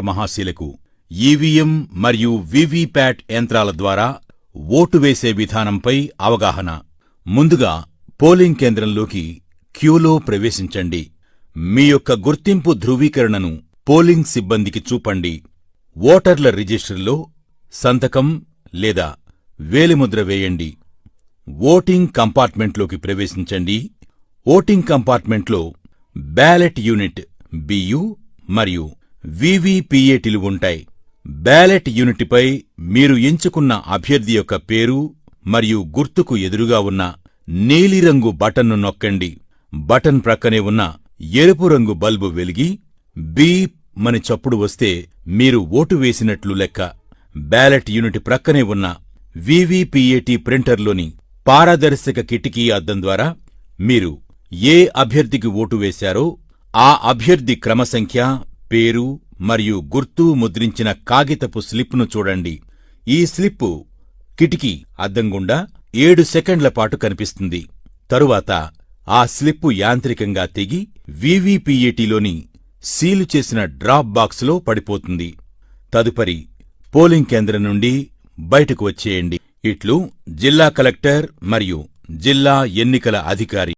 మహాశీలకు EVM మరియు VVPAT యంత్రాల ద్వారా ఓటు వేసే విధానంపై అవగాహన. ముందుగా పోలింగ్ కేంద్రంలోకి క్యూలో ప్రవేశించండి. మీ యొక్క గుర్తింపు ధృవీకరణను పోలింగ్ సిబ్బందికి చూపండి. ఓటర్ల రిజిస్టర్లో సంతకం లేదా వేలిముద్ర వేయండి. ఓటింగ్ కంపార్ట్మెంట్లోకి ప్రవేశించండి. ఓటింగ్ కంపార్ట్మెంట్లో బ్యాలెట్ యూనిట్ బియు మరియు వీవీపీఏటీలు ఉంటాయి. బ్యాలెట్ యూనిట్పై మీరు ఎంచుకున్న అభ్యర్థి యొక్క పేరు మరియు గుర్తుకు ఎదురుగా ఉన్న నీలిరంగు బటన్ను నొక్కండి. బటన్ ప్రక్కనే ఉన్న ఎరుపు రంగు బల్బు వెలిగి బీప్ మని చప్పుడు వస్తే మీరు ఓటు వేసినట్లు లెక్క. బ్యాలెట్ యూనిట్ ప్రక్కనే ఉన్న వీవీపీఏటీ ప్రింటర్లోని పారదర్శక కిటికీ అద్దం ద్వారా మీరు ఏ అభ్యర్థికి ఓటు వేశారో ఆ అభ్యర్థి క్రమసంఖ్య, పేరు మరియు గుర్తు ముద్రించిన కాగితపు స్లిప్ను చూడండి. ఈ స్లిప్పు కిటికీ అద్దం గుండా 7 సెకండ్ల పాటు కనిపిస్తుంది. తరువాత ఆ స్లిప్పు యాంత్రికంగా తెగి వీవీపీఏటీలోని సీలు చేసిన డ్రాప్ బాక్సులో పడిపోతుంది. తదుపరి పోలింగ్ కేంద్రం నుండి బయటకు వచ్చేయండి. ఇట్లు జిల్లా కలెక్టర్ మరియు జిల్లా ఎన్నికల అధికారి.